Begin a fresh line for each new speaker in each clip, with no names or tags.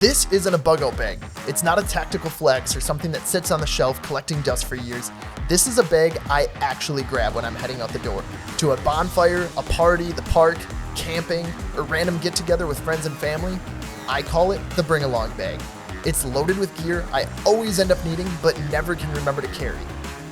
This isn't a Bugout bag. It's not a tactical flex or something that sits on the shelf collecting dust for years. This is a bag I actually grab when I'm heading out the door. To a bonfire, a party, the park, camping, or random get together with friends and family. I call it the bring-along bag. It's loaded with gear I always end up needing but never can remember to carry.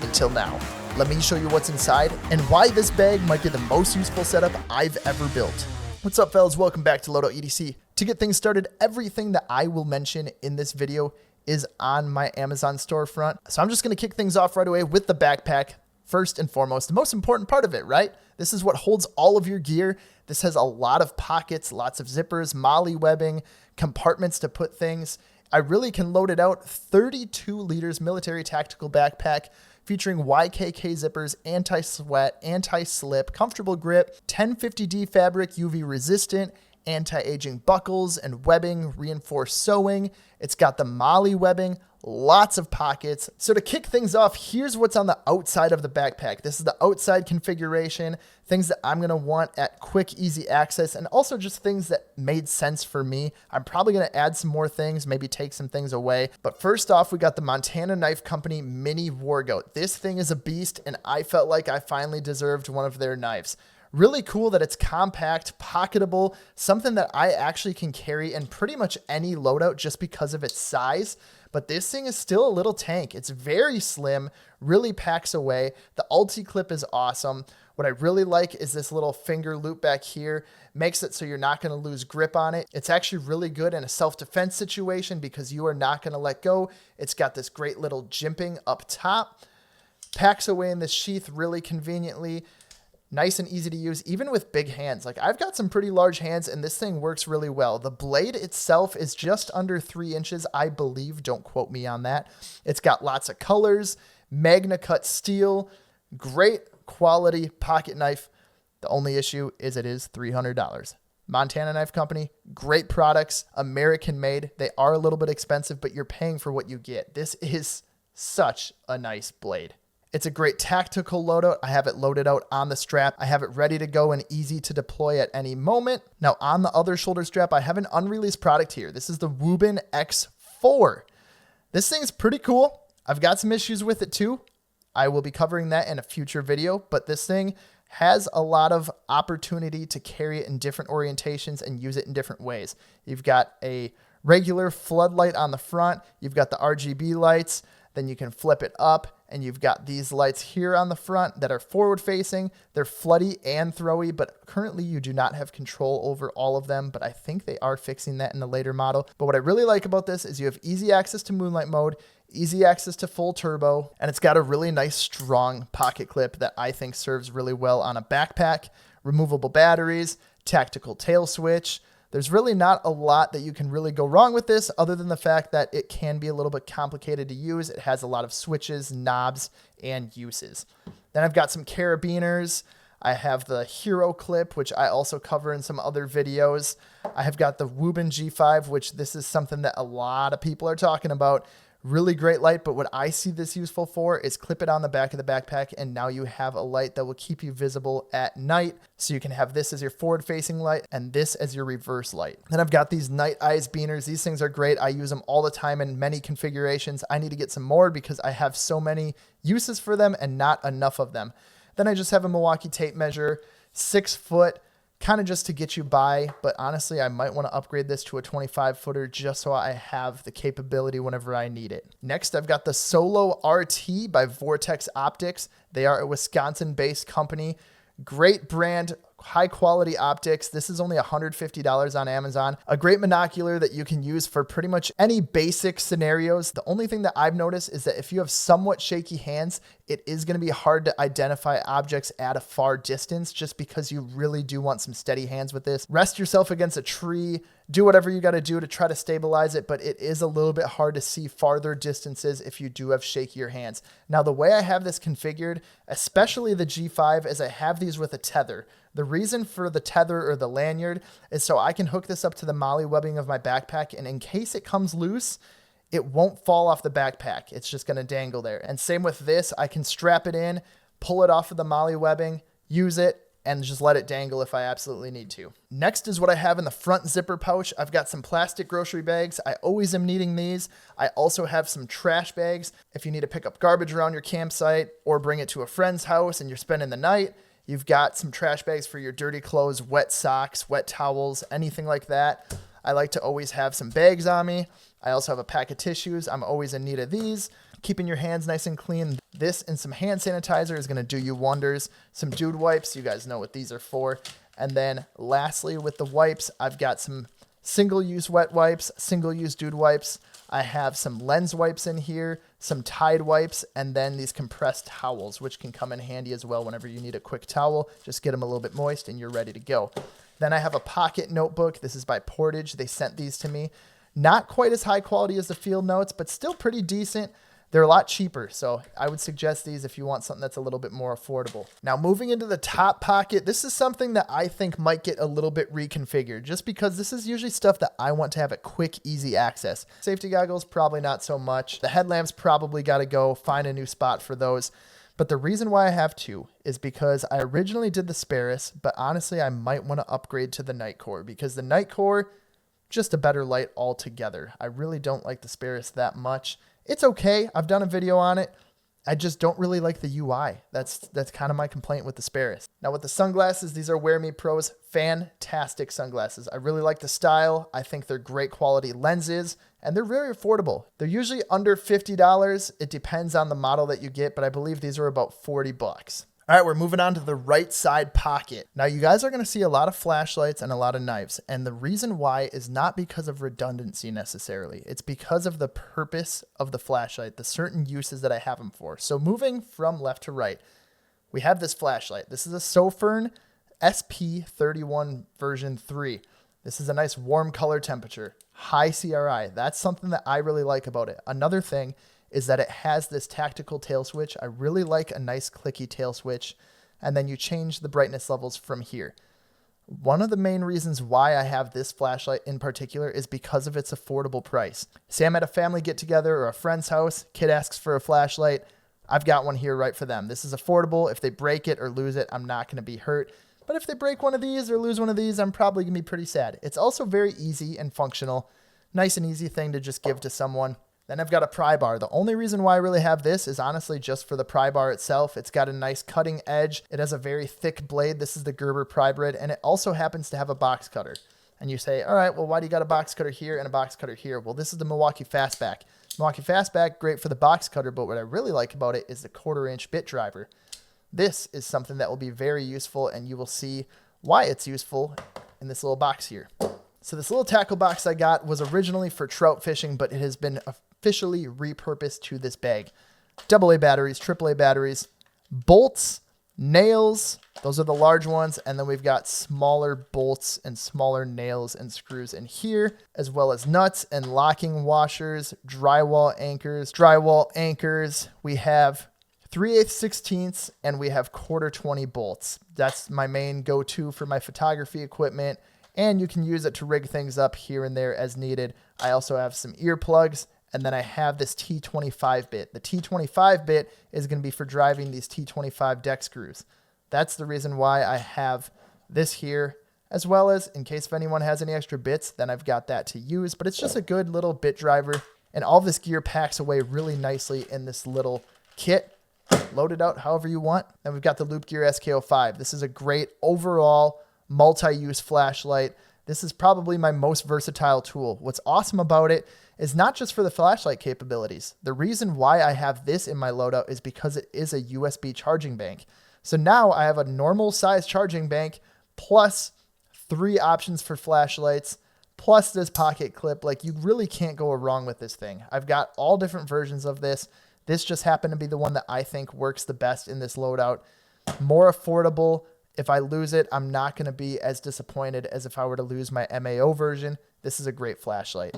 Until now. Let me show you what's inside and why this bag might be the most useful setup I've ever built. What's up, fellas? Welcome back to Loadout EDC. To get things started, everything that I will mention in this video is on my Amazon storefront. So I'm just going to kick things off right away with the backpack. First and foremost, the most important part of it, right? This is what holds all of your gear. This has a lot of pockets, lots of zippers, molly webbing, compartments to put things. I really can load it out. 32 liters military tactical backpack featuring YKK zippers, anti-sweat, anti-slip, comfortable grip, 1050D fabric, UV resistant, anti-aging buckles and webbing, reinforced sewing. It's got the molly webbing, lots of pockets. So to kick things off, here's what's on the outside of the backpack. This is the outside configuration, things that I'm going to want at quick, easy access, and also just things that made sense for me. I'm probably going to add some more things, maybe take some things away. But first off, we got the Montana Knife Company Mini Bugout. This thing is a beast, and I felt like I finally deserved one of their knives. Really cool that it's compact, pocketable, something that I actually can carry in pretty much any loadout just because of its size. But this thing is still a little tank. It's very slim, really packs away. The ulti clip is awesome. What I really like is this little finger loop back here. Makes it so you're not going to lose grip on it. It's actually really good in a self-defense situation because you are not going to let go. It's got this great little jimping up top. Packs away in this sheath really conveniently. Nice and easy to use, even with big hands. Like, I've got some pretty large hands, and this thing works really well. The blade itself is just under 3 inches, I believe. Don't quote me on that. It's got lots of colors, Magna cut steel, great quality pocket knife. The only issue is it is $300. Montana Knife Company, great products, American made. They are a little bit expensive, but you're paying for what you get. This is such a nice blade. It's a great tactical loadout. I have it loaded out on the strap. I have it ready to go and easy to deploy at any moment. Now on the other shoulder strap, I have an unreleased product here. This is the Woobin X4. This thing's pretty cool. I've got some issues with it too. I will be covering that in a future video, but this thing has a lot of opportunity to carry it in different orientations and use it in different ways. You've got a regular floodlight on the front. You've got the RGB lights. Then you can flip it up and you've got these lights here on the front that are forward facing. They're floody and throwy, but currently you do not have control over all of them, but I think they are fixing that in a later model. But what I really like about this is you have easy access to moonlight mode, easy access to full turbo, and it's got a really nice strong pocket clip that I think serves really well on a backpack, removable batteries, tactical tail switch. There's really not a lot that you can really go wrong with this other than the fact that it can be a little bit complicated to use. It has a lot of switches, knobs, and uses. Then I've got some carabiners. I have the Hero clip, which I also cover in some other videos. I have got the Woobin G5, which this is something that a lot of people are talking about. Really great light, but what I see this useful for is clip it on the back of the backpack, and now you have a light that will keep you visible at night. So you can have this as your forward-facing light and this as your reverse light. Then I've got these night eyes beaners. These things are great. I use them all the time in many configurations. I need to get some more because I have so many uses for them and not enough of them. Then I just have a Milwaukee tape measure, 6 foot, kind of just to get you by, but honestly, I might want to upgrade this to a 25-footer just so I have the capability whenever I need it. Next, I've got the Solo RT by Vortex Optics. They are a Wisconsin-based company. Great brand, high-quality optics. This is only $150 on Amazon. A great monocular that you can use for pretty much any basic scenarios. The only thing that I've noticed is that if you have somewhat shaky hands, it is going to be hard to identify objects at a far distance just because you really do want some steady hands with this. Rest yourself against a tree, do whatever you got to do to try to stabilize it, but it is a little bit hard to see farther distances if you do have shakier hands. Now, the way I have this configured, especially the G5, is I have these with a tether. The reason for the tether or the lanyard is so I can hook this up to the molly webbing of my backpack, and in case it comes loose, it won't fall off the backpack. It's just going to dangle there. And same with this, I can strap it in, pull it off of the molly webbing, use it, and just let it dangle if I absolutely need to. Next is what I have in the front zipper pouch. I've got some plastic grocery bags. I always am needing these. I also have some trash bags. If you need to pick up garbage around your campsite or bring it to a friend's house and you're spending the night, you've got some trash bags for your dirty clothes, wet socks, wet towels, anything like that. I like to always have some bags on me. I also have a pack of tissues. I'm always in need of these. Keeping your hands nice and clean. This and some hand sanitizer is going to do you wonders. Some dude wipes. You guys know what these are for. And then lastly, with the wipes, I've got some single-use wet wipes, single-use dude wipes. I have some lens wipes in here, some Tide wipes, and then these compressed towels, which can come in handy as well whenever you need a quick towel. Just get them a little bit moist and you're ready to go. Then I have a pocket notebook. This is by Portage. They sent these to me. Not quite as high quality as the field notes, but still pretty decent. They're a lot cheaper, so I would suggest these if you want something that's a little bit more affordable. Now, moving into the top pocket, this is something that I think might get a little bit reconfigured, just because this is usually stuff that I want to have at quick, easy access. Safety goggles, probably not so much. The headlamps probably got to go find a new spot for those. But the reason why I have two is because I originally did the Sparris, but honestly, I might want to upgrade to the Nightcore, because the Nightcore, just a better light altogether. I really don't like the Sparris that much. It's okay. I've done a video on it. I just don't really like the UI. That's kind of my complaint with the Sparris. Now with the sunglasses, these are Wear Me Pro's fantastic sunglasses. I really like the style. I think they're great quality lenses and they're very affordable. They're usually under $50. It depends on the model that you get, but I believe these are about 40 bucks. All right, we're moving on to the right side pocket. Now you guys are going to see a lot of flashlights and a lot of knives. And the reason why is not because of redundancy necessarily. It's because of the purpose of the flashlight, the certain uses that I have them for. So moving from left to right, we have this flashlight. This is a Sofern SP31 version 3. This is a nice warm color temperature, high CRI. That's something that I really like about it. Another thing is that it has this tactical tail switch. I really like a nice clicky tail switch, and then you change the brightness levels from here. One of the main reasons why I have this flashlight in particular is because of its affordable price. Say I'm at a family get-together or a friend's house, kid asks for a flashlight, I've got one here right for them. This is affordable. If they break it or lose it, I'm not going to be hurt. But if they break one of these or lose one of these, I'm probably going to be pretty sad. It's also very easy and functional. Nice and easy thing to just give to someone. Then I've got a pry bar. The only reason why I really have this is honestly just for the pry bar itself. It's got a nice cutting edge. It has a very thick blade. This is the Gerber pry bit, and it also happens to have a box cutter. And you say, all right, well, why do you got a box cutter here and a box cutter here? Well, this is the Milwaukee Fastback. Milwaukee Fastback, great for the box cutter, but what I really like about it is the 1/4-inch bit driver. This is something that will be very useful, and you will see why it's useful in this little box here. So this little tackle box I got was originally for trout fishing, but it has been officially repurposed to this bag. AA batteries, AAA batteries, bolts, nails, those are the large ones, and then we've got smaller bolts and smaller nails and screws in here, as well as nuts and locking washers, drywall anchors. We have 3/8 16ths, and we have 1/4 bolts. That's my main go-to for my photography equipment, and you can use it to rig things up here and there as needed. I also have some earplugs, and then I have this T25 bit. The T25 bit is going to be for driving these T25 deck screws. That's the reason why I have this here, as well as in case if anyone has any extra bits, then I've got that to use. But it's just a good little bit driver, and all this gear packs away really nicely in this little kit. Load it out however you want. Then we've got the Loop Gear SK05. This is a great overall multi-use flashlight. This is probably my most versatile tool. What's awesome about it is not just for the flashlight capabilities. The reason why I have this in my loadout is because it is a USB charging bank. So now I have a normal size charging bank plus 3 options for flashlights plus this pocket clip. Like, you really can't go wrong with this thing. I've got all different versions of this. This just happened to be the one that I think works the best in this loadout. More affordable. If I lose it, I'm not going to be as disappointed as if I were to lose my MAO version. This is a great flashlight.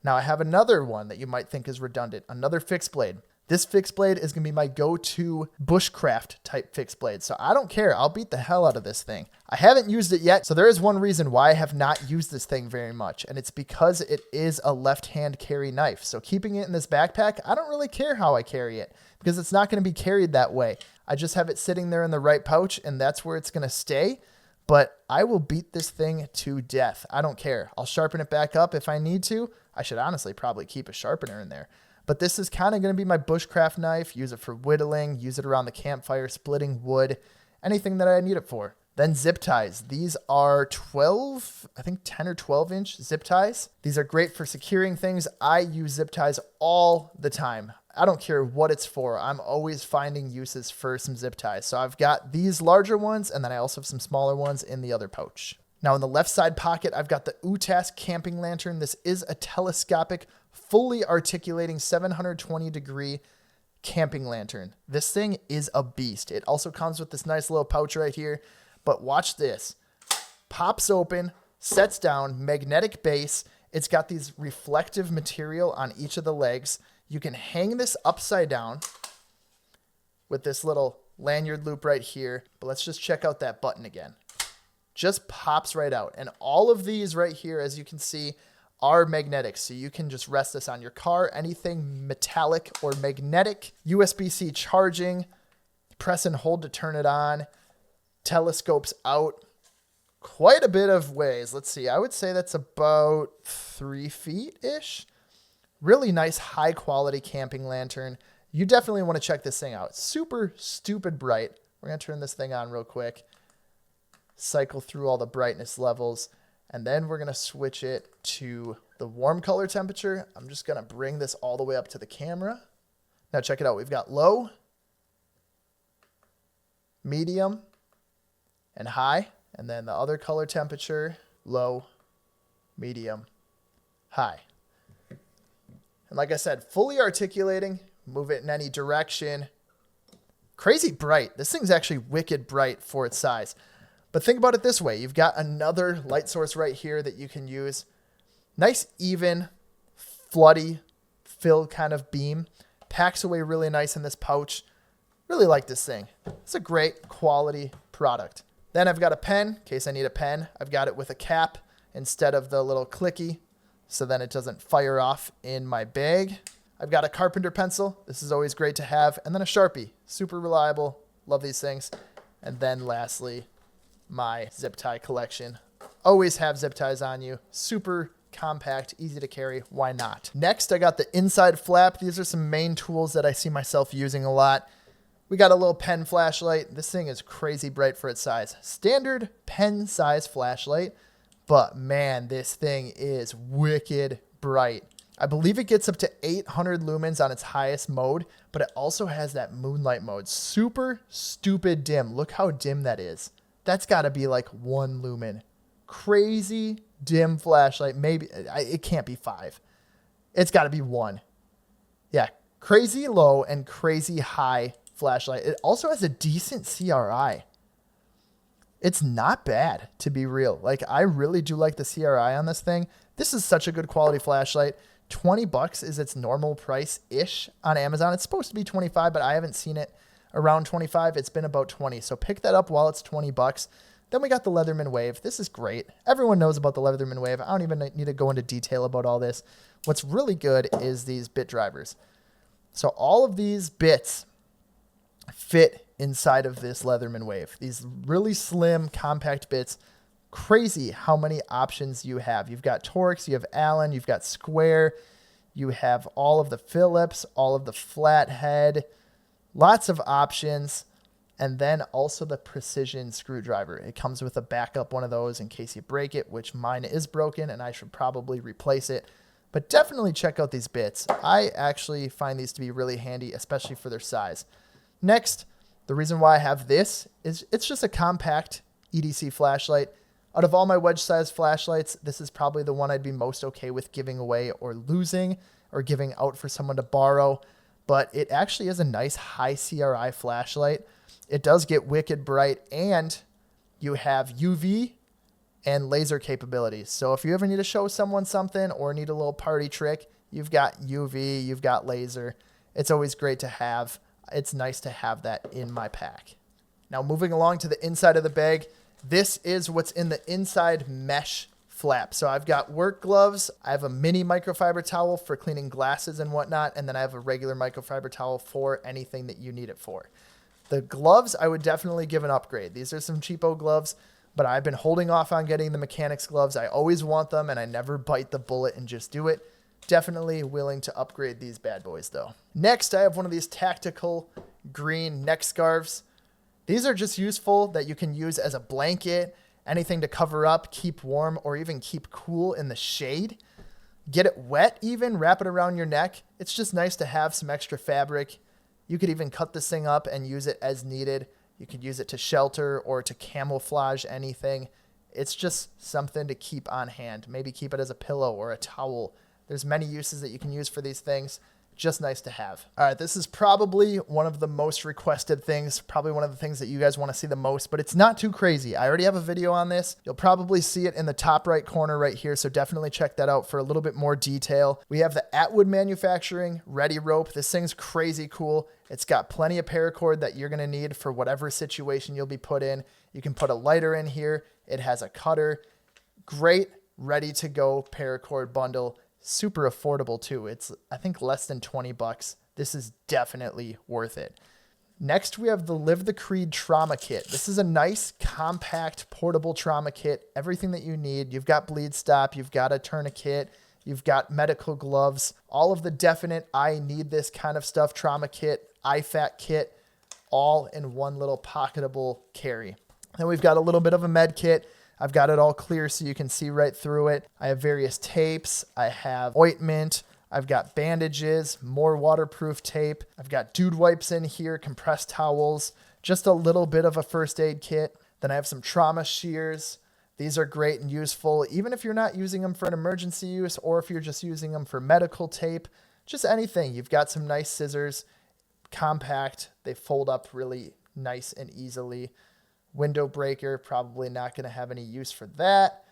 Now I have another one that you might think is redundant, another fixed blade. This fixed blade is going to be my go-to bushcraft type fixed blade. So I don't care. I'll beat the hell out of this thing. I haven't used it yet. So there is one reason why I have not used this thing very much. And it's because it is a left-hand carry knife. So keeping it in this backpack, I don't really care how I carry it because it's not going to be carried that way. I just have it sitting there in the right pouch, and that's where it's going to stay. But I will beat this thing to death. I don't care. I'll sharpen it back up if I need to. I should honestly probably keep a sharpener in there. But this is kind of going to be my bushcraft knife. Use it for whittling, use it around the campfire, splitting wood, anything that I need it for. Then zip ties. These are 10 or 12 inch zip ties. These are great for securing things. I use zip ties all the time. I don't care what it's for. I'm always finding uses for some zip ties. So I've got these larger ones, and then I also have some smaller ones in the other pouch. Now in the left side pocket, I've got the UTAS camping lantern. This is a telescopic, fully articulating 720-degree camping lantern. This thing is a beast. It also comes with this nice little pouch right here. But watch this. Pops open, sets down, magnetic base. It's got these reflective material on each of the legs. You can hang this upside down with this little lanyard loop right here. But let's just check out that button again. Just pops right out. And all of these right here, as you can see, are magnetic. So you can just rest this on your car. Anything metallic or magnetic. USB-C charging. Press and hold to turn it on. Telescopes out quite a bit of ways. Let's see. I would say that's about 3 feet-ish. Really nice, high-quality camping lantern. You definitely want to check this thing out. Super stupid bright. We're going to turn this thing on real quick. Cycle through all the brightness levels. And then we're going to switch it to the warm color temperature. I'm just going to bring this all the way up to the camera. Now check it out. We've got low, medium, and high. And then the other color temperature, low, medium, high. And like I said, fully articulating, move it in any direction. Crazy bright. This thing's actually wicked bright for its size. But think about it this way. You've got another light source right here that you can use. Nice, even, floody, filled kind of beam. Packs away really nice in this pouch. Really like this thing. It's a great quality product. Then I've got a pen, in case I need a pen. I've got it with a cap instead of the little clicky, so then it doesn't fire off in my bag. I've got a carpenter pencil. This is always great to have. And then a Sharpie. Super reliable. Love these things. And then lastly, my zip tie collection. Always have zip ties on you. Super compact, easy to carry. Why not? Next, I got the inside flap. These are some main tools that I see myself using a lot. We got a little pen flashlight. This thing is crazy bright for its size. Standard pen size flashlight, but man, this thing is wicked bright. I believe it gets up to 800 lumens on its highest mode, but it also has that moonlight mode. Super stupid dim. Look how dim that is. That's got to be like 1 lumen. Crazy dim flashlight. Maybe it can't be 5. It's got to be 1. Yeah, crazy low and crazy high flashlight. It also has a decent CRI. It's not bad, to be real. Like, I really do like the CRI on this thing. This is such a good quality flashlight. $20 is its normal price-ish on Amazon. It's supposed to be 25, but I haven't seen it around 25. It's been about 20. So pick that up while it's $20. Then we got the Leatherman Wave. This is great. Everyone knows about the Leatherman Wave. I don't even need to go into detail about all this. What's really good is these bit drivers. So all of these bits fit inside of this Leatherman Wave. These really slim, compact bits. Crazy how many options you have. You've got Torx, you have Allen, you've got Square, you have all of the Phillips, all of the flathead, lots of options. And then also the precision screwdriver. It comes with a backup one of those in case you break it, which mine is broken and I should probably replace it. But definitely check out these bits. I actually find these to be really handy, especially for their size. Next, the reason why I have this is it's just a compact EDC flashlight. Out of all my wedge size flashlights, this is probably the one I'd be most okay with giving away or losing or giving out for someone to borrow. But it actually is a nice high CRI flashlight. It does get wicked bright, and you have UV and laser capabilities. So if you ever need to show someone something or need a little party trick, you've got UV, you've got laser. It's always great to have. It's nice to have that in my pack. Now moving along to the inside of the bag, this is what's in the inside mesh flap. So I've got work gloves. I have a mini microfiber towel for cleaning glasses and whatnot. And then I have a regular microfiber towel for anything that you need it for. The gloves, I would definitely give an upgrade. These are some cheapo gloves, but I've been holding off on getting the mechanics gloves. I always want them, and I never bite the bullet and just do it. Definitely willing to upgrade these bad boys, though. Next, I have one of these tactical green neck scarves. These are just useful that you can use as a blanket, anything to cover up, keep warm, or even keep cool in the shade. Get it wet even, wrap it around your neck. It's just nice to have some extra fabric. You could even cut this thing up and use it as needed. You could use it to shelter or to camouflage anything. It's just something to keep on hand. Maybe keep it as a pillow or a towel. There's many uses that you can use for these things. Just nice to have. All right, this is probably one of the most requested things, probably one of the things that you guys want to see the most, but it's not too crazy. I already have a video on this. You'll probably see it in the top right corner right here, so definitely check that out for a little bit more detail. We have the Atwood Manufacturing Ready Rope. This thing's crazy cool. It's got plenty of paracord that you're going to need for whatever situation you'll be put in. You can put a lighter in here. It has a cutter. Great, ready to go paracord bundle. Super affordable too. It's, I think, less than 20 bucks. This is definitely worth it. Next, we have the Live the Creed Trauma Kit. This is a nice, compact, portable trauma kit. Everything that you need. You've got bleed stop. You've got a tourniquet. You've got medical gloves. All of the definite, I need this kind of stuff, trauma kit, IFAK kit, all in one little pocketable carry. Then we've got a little bit of a med kit. I've got it all clear so you can see right through it. I have various tapes. I have ointment. I've got bandages, more waterproof tape. I've got dude wipes in here, compressed towels, just a little bit of a first aid kit. Then I have some trauma shears. These are great and useful, even if you're not using them for an emergency use or if you're just using them for medical tape, just anything. You've got some nice scissors, compact. They fold up really nice and easily. Window breaker, probably not going to have any use for that.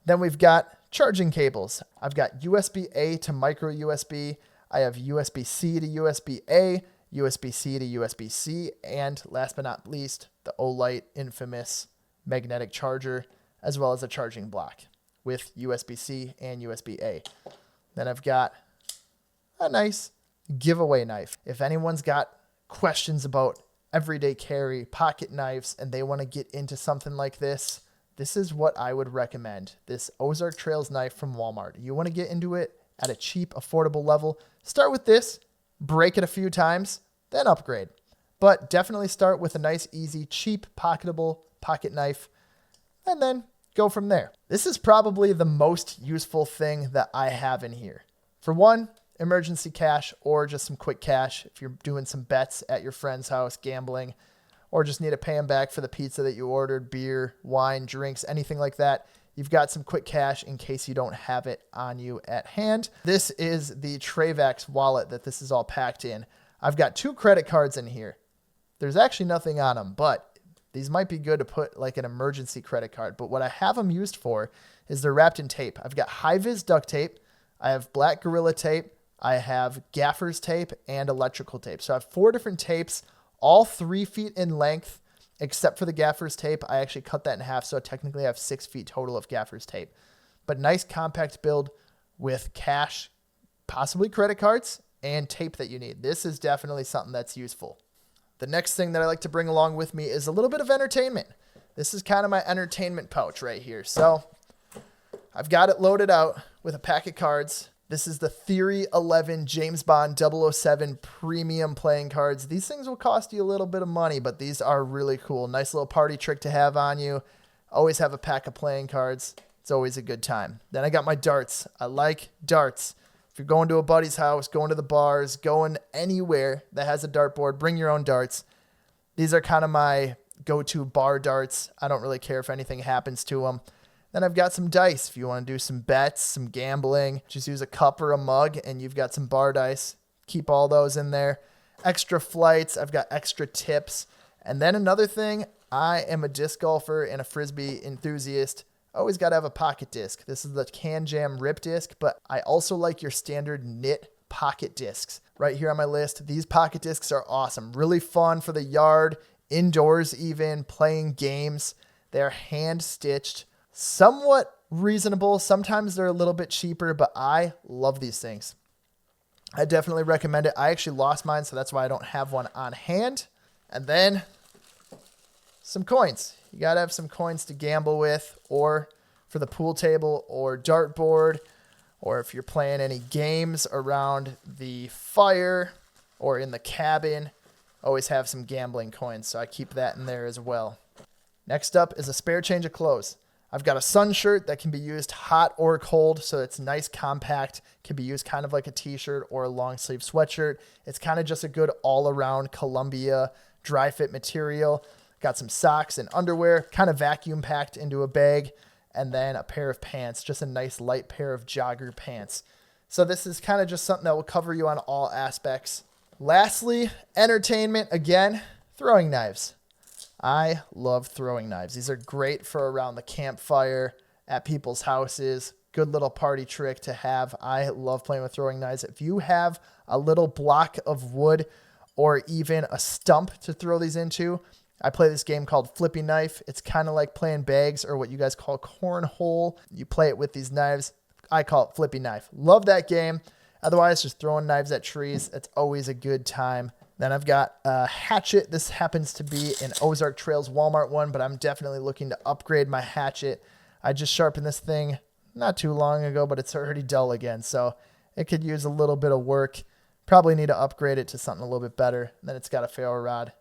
Then we've got charging cables. I've got USB-A to micro USB. I have USB-C to USB-A, USB-C to USB-C, and last but not least, the Olight infamous magnetic charger, as well as a charging block with USB-C and USB-A. Then I've got a nice giveaway knife. If anyone's got questions about everyday carry, pocket knives, and they want to get into something like this, this is what I would recommend. This Ozark Trails knife from Walmart. You want to get into it at a cheap, affordable level, start with this, break it a few times, then upgrade. But definitely start with a nice, easy, cheap, pocketable pocket knife, and then go from there. This is probably the most useful thing that I have in here. For one, emergency cash or just some quick cash if you're doing some bets at your friend's house, gambling, or just need to pay them back for the pizza that you ordered, beer, wine, drinks, anything like that. You've got some quick cash in case you don't have it on you at hand. This is the Travax wallet that this is all packed in. I've got 2 credit cards in here. There's actually nothing on them, but these might be good to put like an emergency credit card. But what I have them used for is they're wrapped in tape. I've got high-vis duct tape. I have black Gorilla tape. I have gaffer's tape and electrical tape. So I have 4 different tapes, all 3 feet in length, except for the gaffer's tape. I actually cut that in half, so technically I have 6 feet total of gaffer's tape. But nice compact build with cash, possibly credit cards, and tape that you need. This is definitely something that's useful. The next thing that I like to bring along with me is a little bit of entertainment. This is kind of my entertainment pouch right here. So I've got it loaded out with a pack of cards. This is the Theory 11 James Bond 007 premium playing cards. These things will cost you a little bit of money, but these are really cool. Nice little party trick to have on you. Always have a pack of playing cards. It's always a good time. Then I got my darts. I like darts. If you're going to a buddy's house, going to the bars, going anywhere that has a dartboard, bring your own darts. These are kind of my go-to bar darts. I don't really care if anything happens to them. Then I've got some dice. If you want to do some bets, some gambling, just use a cup or a mug and you've got some bar dice. Keep all those in there. Extra flights. I've got extra tips. And then another thing, I am a disc golfer and a Frisbee enthusiast. Always got to have a pocket disc. This is the Can Jam Rip disc, but I also like your standard knit pocket discs. Right here on my list, these pocket discs are awesome. Really fun for the yard, indoors even, playing games. They're hand-stitched. Somewhat reasonable. Sometimes they're a little bit cheaper, but I love these things. I definitely recommend it. I actually lost mine, so that's why I don't have one on hand. And then some coins. You got to have some coins to gamble with, or for the pool table or dartboard, or if you're playing any games around the fire or in the cabin, always have some gambling coins. So I keep that in there as well. Next up is a spare change of clothes. I've got a sun shirt that can be used hot or cold, so it's nice, compact, can be used kind of like a t-shirt or a long sleeve sweatshirt. It's kind of just a good all-around Columbia dry fit material. Got some socks and underwear, kind of vacuum packed into a bag, and then a pair of pants, just a nice light pair of jogger pants. So this is kind of just something that will cover you on all aspects. Lastly, entertainment, again, throwing knives. I love throwing knives. These are great for around the campfire, at people's houses. Good little party trick to have. I love playing with throwing knives. If you have a little block of wood or even a stump to throw these into, I play this game called Flippy Knife. It's kind of like playing bags or what you guys call cornhole. You play it with these knives. I call it Flippy Knife. Love that game. Otherwise, just throwing knives at trees. It's always a good time. Then I've got a hatchet. This happens to be an Ozark Trails Walmart one, but I'm definitely looking to upgrade my hatchet. I just sharpened this thing not too long ago, but it's already dull again, so it could use a little bit of work. Probably need to upgrade it to something a little bit better. Then it's got a ferro rod.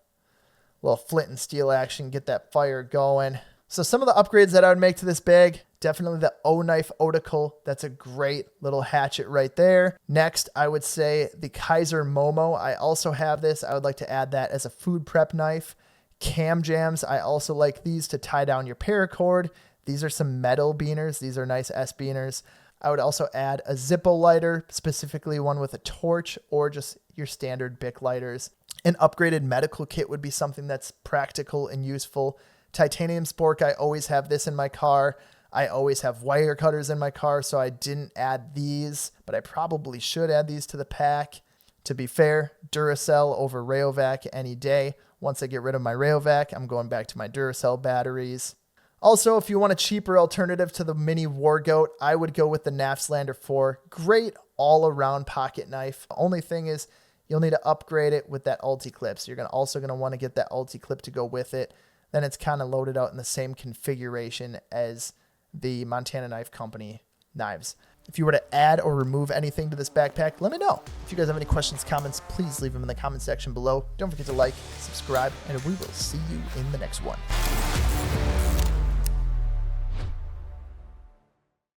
A little flint and steel action, get that fire going. So some of the upgrades that I would make to this bag, definitely the O-Knife Otical. That's a great little hatchet right there. Next, I would say the Kaiser Momo. I also have this. I would like to add that as a food prep knife. Cam jams. I also like these to tie down your paracord. These are some metal beaners. These are nice S-beaners. I would also add a Zippo lighter, specifically one with a torch or just your standard Bic lighters. An upgraded medical kit would be something that's practical and useful. Titanium spork, I always have this in my car. I always have wire cutters in my car, so I didn't add these, but I probably should add these to the pack. To be fair, Duracell over Rayovac any day. Once I get rid of my Rayovac, I'm going back to my Duracell batteries. Also, if you want a cheaper alternative to the mini Bugout, I would go with the Nafslander 4. Great all-around pocket knife. The only thing is you'll need to upgrade it with that ulti-clip. So you're also going to want to get that ulti-clip to go with it. Then it's kind of loaded out in the same configuration as the Montana Knife Company knives. If you were to add or remove anything to this backpack, let me know. If you guys have any questions, comments, please leave them in the comment section below. Don't forget to like, subscribe, and we will see you in the next one.